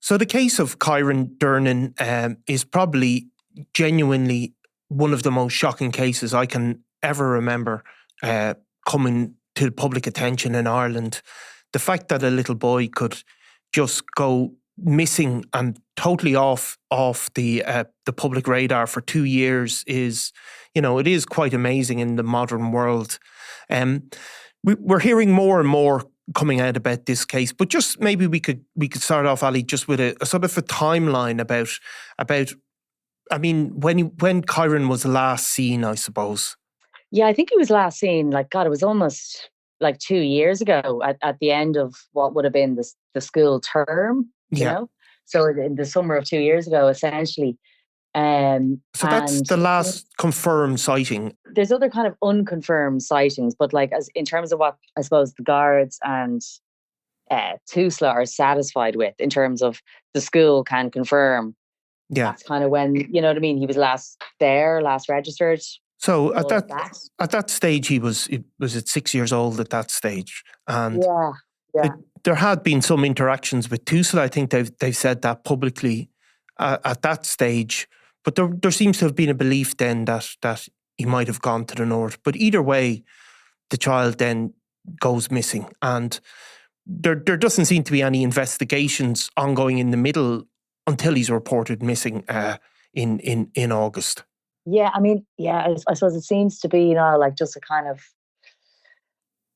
So the case of Kyran Durnin is probably genuinely one of the most shocking cases I can ever remember coming to public attention in Ireland. The fact that a little boy could just go missing and totally off the public radar for 2 years is, it is quite amazing in the modern world. We're hearing more and more coming out about this case, but just maybe we could start off, Ali, just with a sort of a timeline about. I mean, when Kyran was last seen, I suppose. Yeah, I think he was last seen. It was almost like 2 years ago at the end of what would have been the school term. You know, so in the summer of 2 years ago, essentially. So that's the last confirmed sighting. There's other kind of unconfirmed sightings, but as in terms of what I suppose the guards and Tusla are satisfied with, in terms of the school can confirm. Yeah, that's kind of when, you know what I mean, he was last registered. So at that stage, he was at 6 years old at that stage, and there had been some interactions with Tusla. I think they've said that publicly at that stage. But there seems to have been a belief then that he might have gone to the north. But either way, the child then goes missing, and there doesn't seem to be any investigations ongoing in the middle until he's reported missing in August. Yeah, I mean, I suppose it seems to be, just a kind of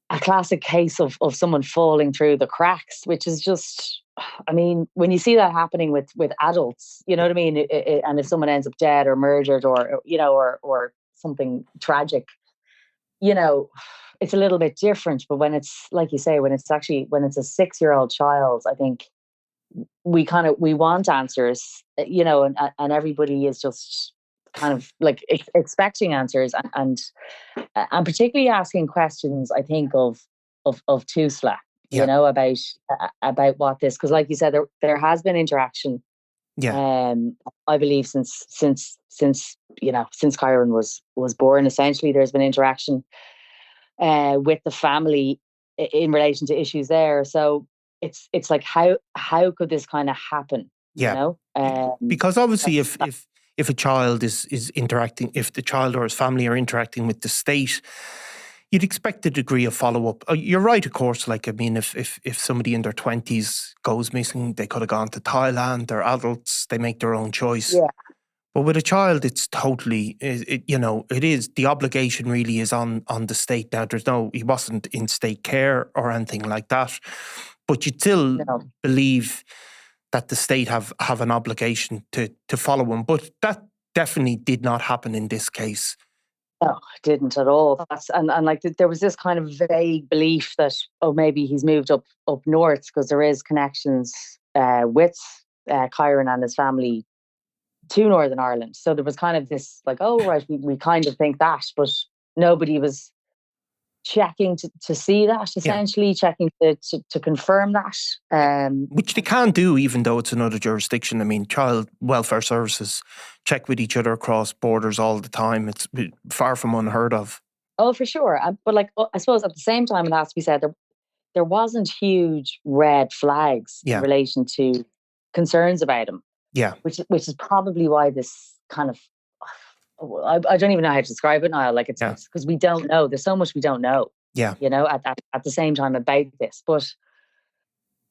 a classic case of someone falling through the cracks, which is just, I mean, when you see that happening with adults, you know what I mean? And if someone ends up dead or murdered or something tragic, it's a little bit different. But when it's, like you say, when it's a 6-year-old child, I think we want answers, and everybody is just kind of expecting answers and particularly asking questions, I think, of Tusla, about what this, because like you said, there has been interaction. I believe since Kyran was born, essentially there's been interaction with the family in relation to issues there. So it's like, how could this kind of happen? Because obviously if a child is interacting, if the child or his family are interacting with the state, you'd expect a degree of follow-up. You're right, of course. If somebody in their 20s goes missing, they could have gone to Thailand. They're adults. They make their own choice. Yeah. But with a child, it's totally, it is, the obligation really is on the state. Now, he wasn't in state care or anything like that, but you'd still believe that the state have an obligation to follow him. But that definitely did not happen in this case. No, it didn't at all. There was this kind of vague belief that, maybe he's moved up north, because there is connections with Kyran and his family to Northern Ireland. So there was kind of this we kind of think that, but nobody was checking to see that, essentially checking to confirm that. Which they can do, even though it's another jurisdiction. I mean, child welfare services check with each other across borders all the time. It's far from unheard of. Oh, for sure. But I suppose at the same time, it has to be said, there wasn't huge red flags in relation to concerns about him. Yeah. Which is probably why this kind of, I don't even know how to describe it now. It's because we don't know. There's so much we don't know. Yeah. At the same time about this. But,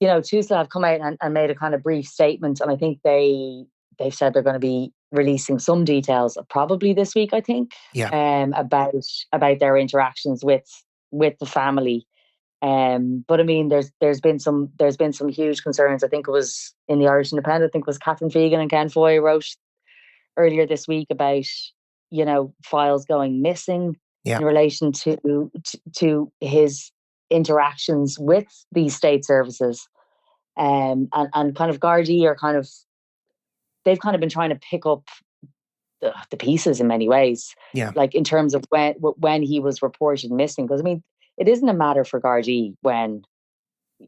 Tusla have come out and made a kind of brief statement. And I think they've said they're going to be releasing some details probably this week, I think. Yeah. About their interactions with the family. But I mean, there's been some huge concerns. I think it was in the Irish Independent. I think it was Catherine Fegan and Ken Foy wrote earlier this week about files going missing in relation to his interactions with these state services, and kind of Gardai are they've kind of been trying to pick up the pieces in many ways. Yeah, in terms of when he was reported missing, because I mean, it isn't a matter for Gardai when,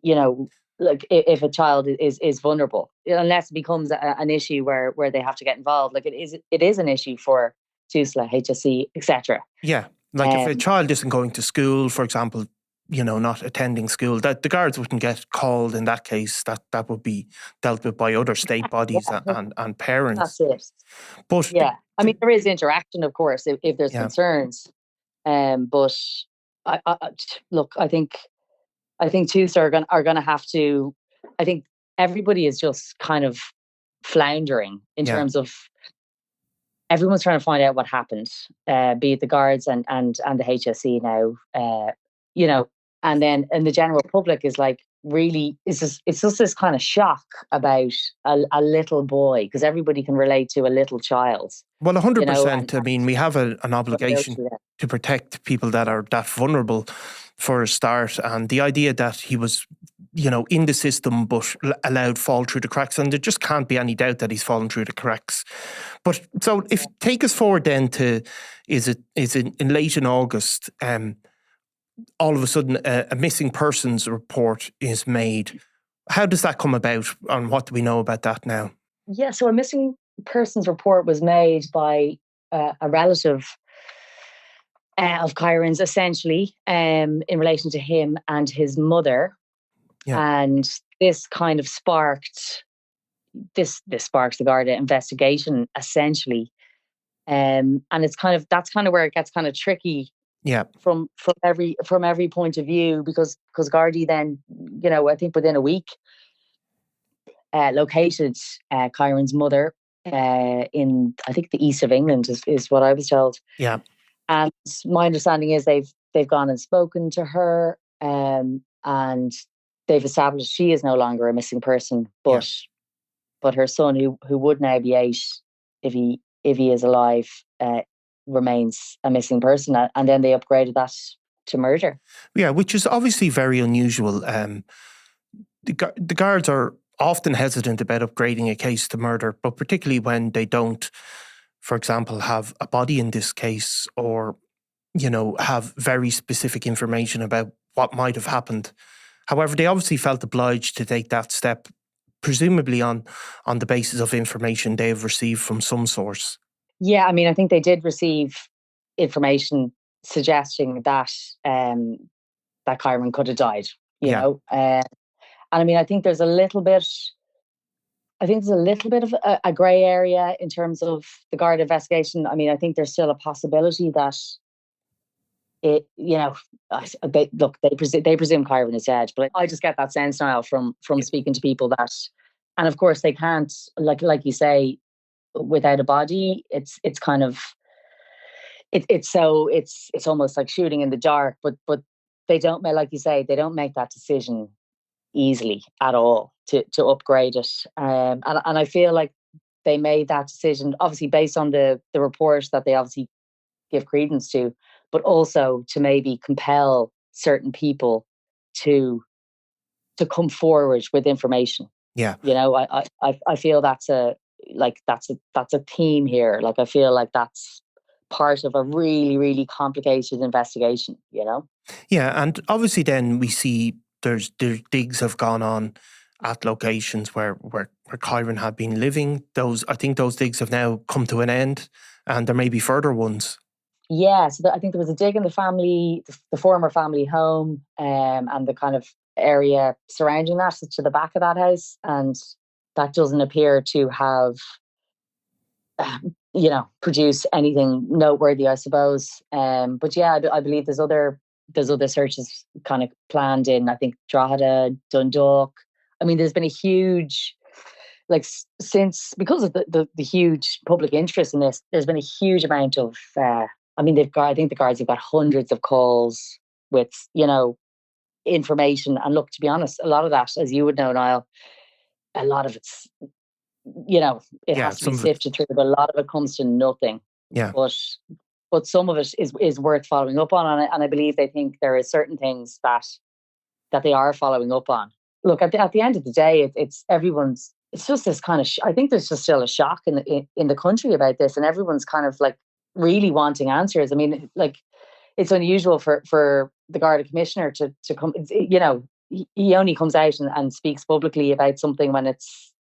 if a child is vulnerable, unless it becomes an issue where they have to get involved. It is an issue for Tusla, HSE, etc. Yeah, if a child isn't going to school, for example, not attending school, that the guards wouldn't get called in that case. That would be dealt with by other state bodies and parents. That's it. But yeah, I mean, there is interaction, of course, if there's concerns. But look, I think Tusla are going to have to. I think everybody is just kind of floundering in terms of everyone's trying to find out what happened, be it the guards and the HSE now, and the general public is like, really, it's just this kind of shock about a little boy, because everybody can relate to a little child. Well, 100%. I mean, we have an obligation to protect people that are that vulnerable for a start. And the idea that he was, in the system but allowed fall through the cracks, and there just can't be any doubt that he's fallen through the cracks. But so if take us forward then to, is it in late in August, all of a sudden a missing persons report is made. How does that come about, and what do we know about that now? Yeah, so a missing persons report was made by a relative of Kyran's, essentially, in relation to him and his mother. Yeah. And this kind of sparked the Garda investigation, essentially. And that's kind of where it gets kind of tricky. Yeah. From every point of view, because Gardai then, I think within a week, located Kyran's mother in, I think, the east of England is what I was told. Yeah. And my understanding is they've gone and spoken to her, and they've established she is no longer a missing person, but her son, who would now be 8, if he is alive, remains a missing person. And then they upgraded that to murder. Yeah, which is obviously very unusual. The guards are often hesitant about upgrading a case to murder, but particularly when they don't, for example, have a body in this case, or, have very specific information about what might have happened. However, they obviously felt obliged to take that step, presumably on the basis of information they have received from some source. Yeah, I mean, I think they did receive information suggesting that Kyran could have died, you know. And I mean, I think there's a little bit of a grey area in terms of the Garda investigation. I mean, I think there's still a possibility that it, they presume Kyran is dead, but I just get that sense, Niall, from speaking to people that, and of course they can't, like you say, without a body, it's kind of it's almost like shooting in the dark, but they don't make, like you say, they don't make that decision easily at all to upgrade it, and I feel like they made that decision obviously based on the report that they obviously give credence to, but also to maybe compel certain people to come forward with information. Yeah, I feel that's a theme here. Like, I feel like that's part of a really, really complicated investigation, Yeah, and obviously then we see there's digs have gone on at locations where Kyran had been living. I think those digs have now come to an end, and there may be further ones. Yeah, so I think there was a dig in the former family home, and the kind of area surrounding that, to the back of that house, and that doesn't appear to have, produced anything noteworthy, I suppose. But yeah, I believe there's other searches kind of planned in, I think, Drogheda, Dundalk. I mean, there's been a huge, because of the huge public interest in this, there's been a huge amount of, I think the guards have got hundreds of calls with, information. And look, to be honest, a lot of that, as you would know, Niall, a lot of it's, it has to be sifted through, but a lot of it comes to nothing. Yeah. But some of it is worth following up on, and I believe they think there are certain things that they are following up on. Look, at the end of the day, it's just this kind of. I think there's just still a shock in the country about this, and everyone's kind of like really wanting answers. I mean, like, it's unusual for the Garda commissioner to come. He only comes out and speaks publicly about something when it's,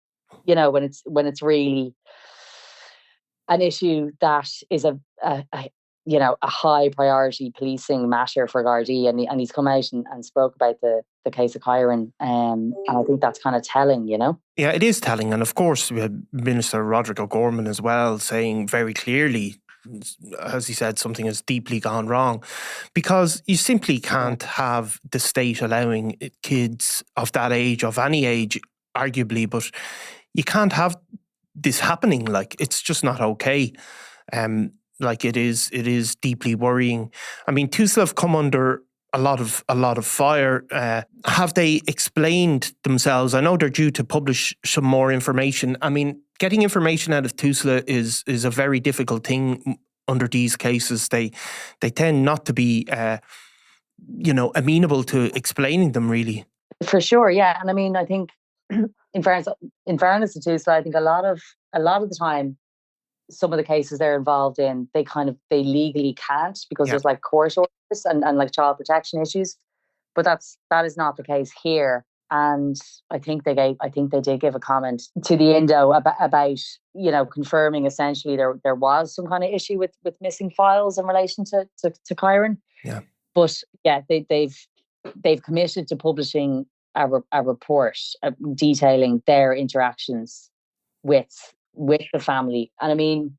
when it's really an issue that is a high priority policing matter for Gardaí, and he's come out and spoke about the case of Kyran, and I think that's kind of telling, Yeah, it is telling. And of course, we had Minister Roderick O'Gorman as well saying very clearly, as he said, something has deeply gone wrong, because you simply can't have the state allowing kids of that age, of any age, arguably, but you can't have this happening. Like, it's just not okay. Like, it is deeply worrying. I mean, Tusla have come under a lot of fire. Have they explained themselves? I know they're due to publish some more information. I mean, getting information out of Tusla is a very difficult thing under these cases. They tend not to be, amenable to explaining them, really. For sure, yeah. And I mean, I think in fairness to Tusla, I think a lot of the time, some of the cases they're involved in, they legally can't, because there's like court orders and like child protection issues. But that is not the case here. And I think they did give a comment to the Indo about confirming essentially there was some kind of issue with missing files in relation to Kyran. Yeah. But yeah, they've committed to publishing a report detailing their interactions with the family. And I mean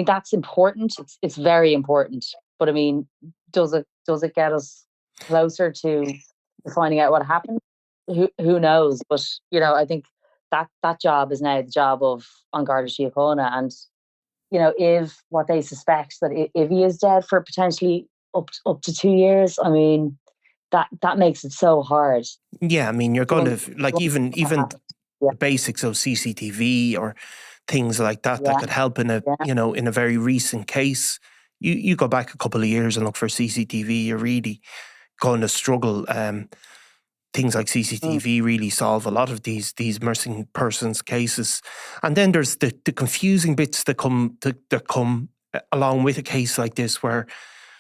that's important. It's very important. But I mean, does it get us closer to finding out what happened? Who knows? But I think that job is now the job of An Garda Síochána. And if what they suspect, that if he is dead for potentially up to 2 years, I mean, that makes it so hard. Yeah, I mean, you're going to, like, even the basics of CCTV or things like that could help in a very recent case. You go back a couple of years and look for CCTV, you're really going to struggle. Things like CCTV really solve a lot of these missing persons cases. And then there's the confusing bits that come along with a case like this, where,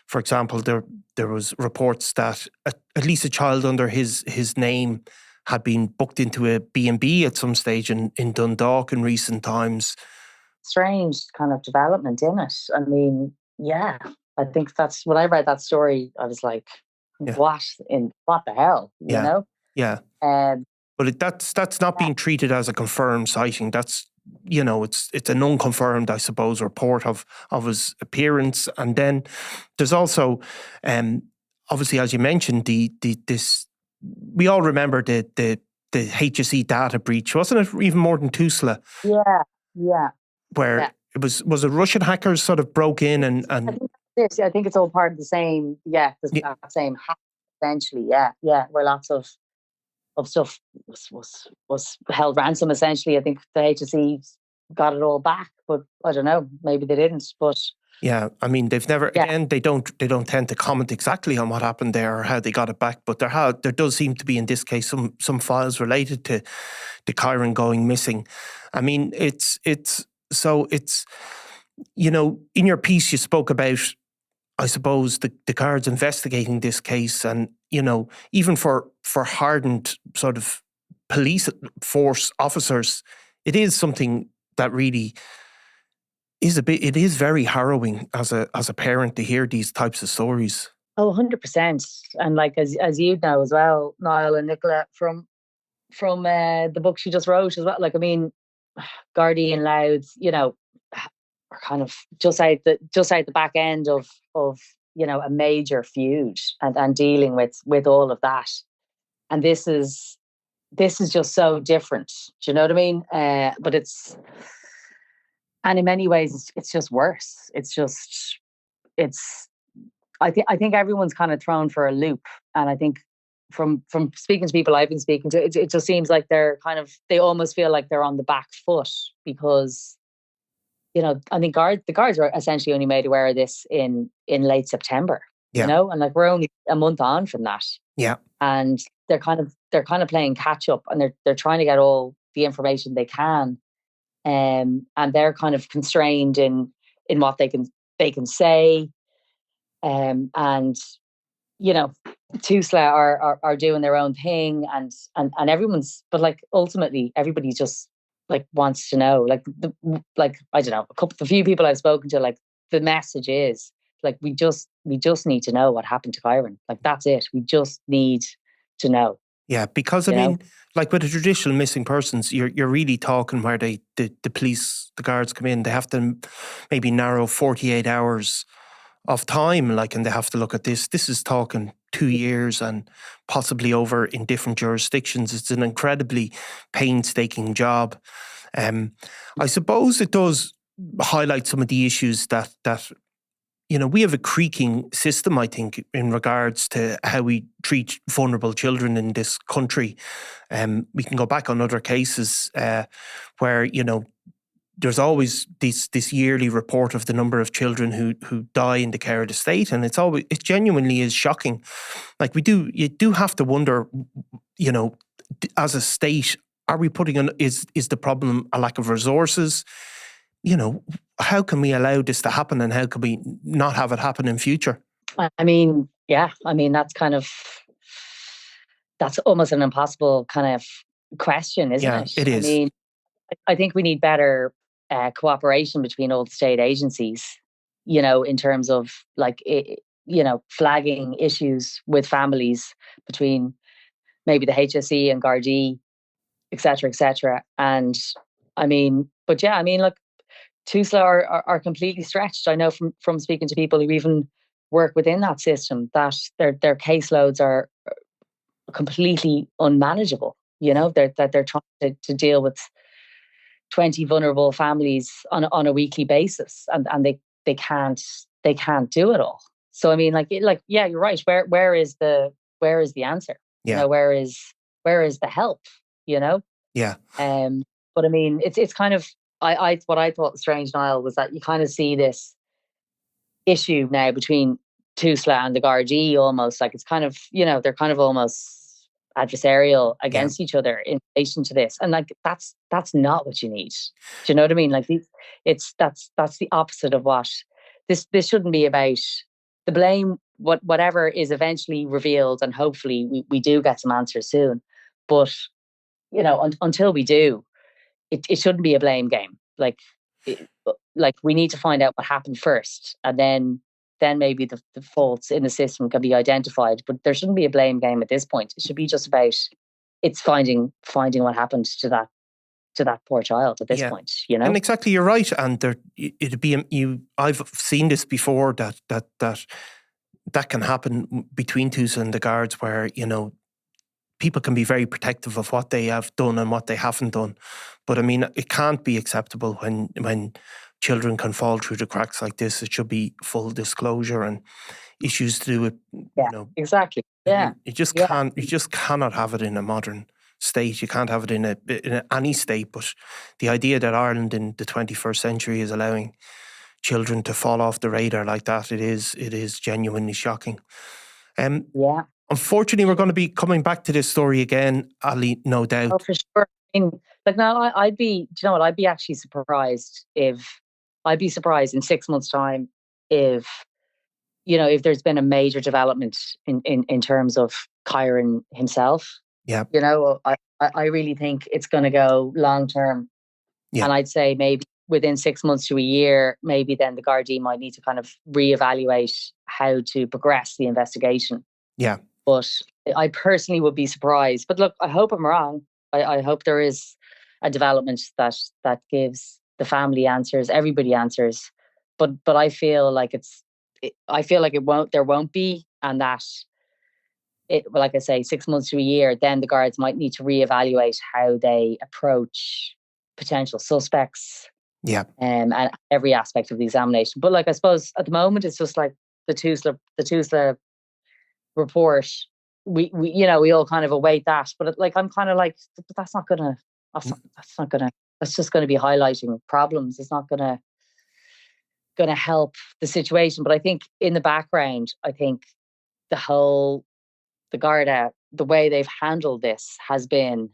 for example, there was reports that at least a child under his name had been booked into a B&B at some stage in Dundalk in recent times. Strange kind of development in it. I mean, yeah, I think that's when I read that story, I was like, what the hell, you know? Yeah. But that's not being treated as a confirmed sighting. That's, it's an unconfirmed, I suppose, report of his appearance. And then there's also, obviously, as you mentioned, this. We all remember the HSE data breach, wasn't it? Even more than Tusla. Yeah. Where it was it Russian hackers sort of broke in and I think it's all part of the same. The same hack essentially. Yeah. Where lots of stuff was held ransom essentially. I think the HSE got it all back, but I don't know. Maybe they didn't. But yeah, I mean, they've never again. They don't tend to comment exactly on what happened there or how they got it back. But there does seem to be in this case some files related to Kyran going missing. I mean, it's in your piece you spoke about, I suppose, the guards investigating this case, and even for hardened sort of police force officers, it is something that really is it is very harrowing as a parent to hear these types of stories. Oh, 100%. And like as you know as well, Niall and Nicola, from the book she just wrote as well. Like, I mean, Gardaí and Louth, are kind of just out the back end of a major feud and dealing with all of that. And this is just so different. Do you know what I mean? But and in many ways it's just worse. I think everyone's kind of thrown for a loop. And I think from speaking to people I've been speaking to, it just seems like they almost feel like they're on the back foot, because I think the guards were essentially only made aware of this in late September. And like we're only a month on from that. Yeah. And they're kind of playing catch up, and they're trying to get all the information they can. And they're kind of constrained in what they can say. And Tusla are doing their own thing, and everyone's, but like ultimately everybody just like wants to know, like I don't know, the few people I've spoken to, like the message is like we just need to know what happened to Kyran. Like that's it. We just need to know. Yeah, because I mean, like with the traditional missing persons, you're really talking where the police, the guards come in, they have to maybe narrow 48 hours of time, like, and they have to look at this. This is talking 2 years and possibly over in different jurisdictions. It's an incredibly painstaking job. I suppose it does highlight some of the issues that we have a creaking system, I think, in regards to how we treat vulnerable children in this country. We can go back on other cases where, there's always this yearly report of the number of children who die in the care of the state, and it genuinely is shocking. Like you do have to wonder, as a state, are we putting on, is the problem a lack of resources? How can we allow this to happen, and how can we not have it happen in future? I mean, that's almost an impossible kind of question, isn't it? It is. I mean, I think we need better cooperation between all the state agencies, in terms of like, flagging issues with families between maybe the HSE and Gardai, et cetera, et cetera. And I mean, but yeah, I mean, look, Tusla are completely stretched. I know from speaking to people who even work within that system that their caseloads are completely unmanageable. That they're trying to deal with 20 vulnerable families on a weekly basis, and they can't do it all. So I mean, yeah, you're right. Where is the answer? Yeah. Where is the help? Yeah. But I mean, it's kind of. What I thought strange, Niall, was that you kind of see this issue now between Tusla and the Gardaí almost like it's kind of, they're kind of almost adversarial against each other in relation to this. And like, that's not what you need. Do you know what I mean? Like that's the opposite of what this shouldn't be about. The blame, whatever is eventually revealed, and hopefully we do get some answers soon. But, until we do, it shouldn't be a blame game. Like we need to find out what happened first, and then maybe the faults in the system can be identified. But there shouldn't be a blame game at this point. It should be just about finding what happened to that poor child at this point. And exactly, you're right. And it'd be I've seen this before that can happen between Tusla and the guards, where people can be very protective of what they have done and what they haven't done. But I mean, it can't be acceptable when children can fall through the cracks like this. It should be full disclosure, and issues to do with, exactly. Yeah. You just cannot have it in a modern state. You can't have it in any state. But the idea that Ireland in the 21st century is allowing children to fall off the radar like that, it is genuinely shocking. Unfortunately, we're going to be coming back to this story again, Ali, no doubt. Oh, for sure. I mean, like now, I'd be actually surprised in 6 months' time if there's been a major development in terms of Kyran himself. Yeah. I really think it's going to go long term. Yeah. And I'd say maybe within 6 months to a year, maybe then the Gardaí might need to kind of reevaluate how to progress the investigation. Yeah. But I personally would be surprised. But look, I hope I'm wrong. I hope there is a development that gives the family answers, everybody answers. But I feel like there won't be, and that like I say, 6 months to a year, then the guards might need to reevaluate how they approach potential suspects. Yeah. And every aspect of the examination. But like, I suppose at the moment it's just like the Tusla report, we all kind of await that, but like I'm kind of like, but that's just going to be highlighting problems. It's not going to help the situation. But I think in the background, I think the Garda, the way they've handled this has been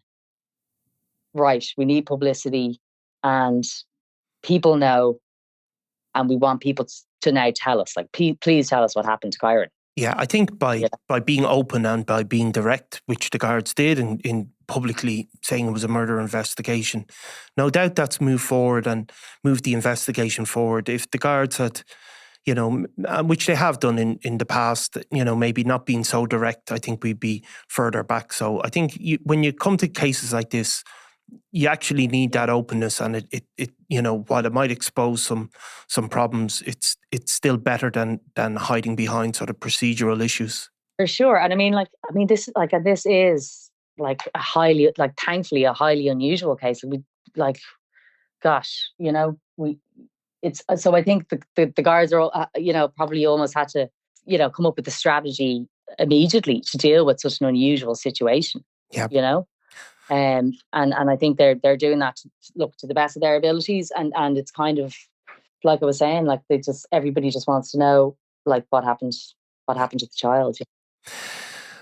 right. We need publicity, and people know, and we want people to now tell us, like, please tell us what happened to Kyran. Yeah, I think by being open and by being direct, which the guards did in publicly saying it was a murder investigation. No doubt that's moved forward and moved the investigation forward. If the guards had, which they have done in the past, maybe not being so direct, I think we'd be further back. So I think when you come to cases like this, you actually need that openness, and it while it might expose some problems, it's still better than hiding behind sort of procedural issues. For sure. And this is like a highly, like, thankfully a highly unusual case. We so I think the guards are, probably almost had to, come up with a strategy immediately to deal with such an unusual situation. Yeah. And I think they're doing that to the best of their abilities. And it's kind of, like I was saying, like, everybody just wants to know, like, what happened to the child.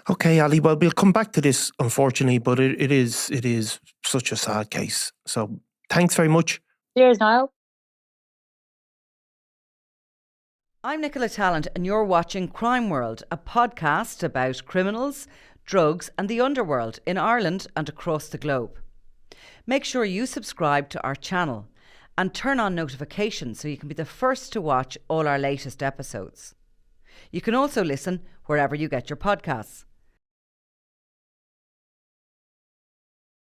Okay, Ali, well, we'll come back to this, unfortunately, but it is such a sad case. So thanks very much. Cheers, Niall. I'm Nicola Tallant, and you're watching Crime World, a podcast about criminals, drugs and the underworld in Ireland and across the globe. Make sure you subscribe to our channel and turn on notifications so you can be the first to watch all our latest episodes. You can also listen wherever you get your podcasts.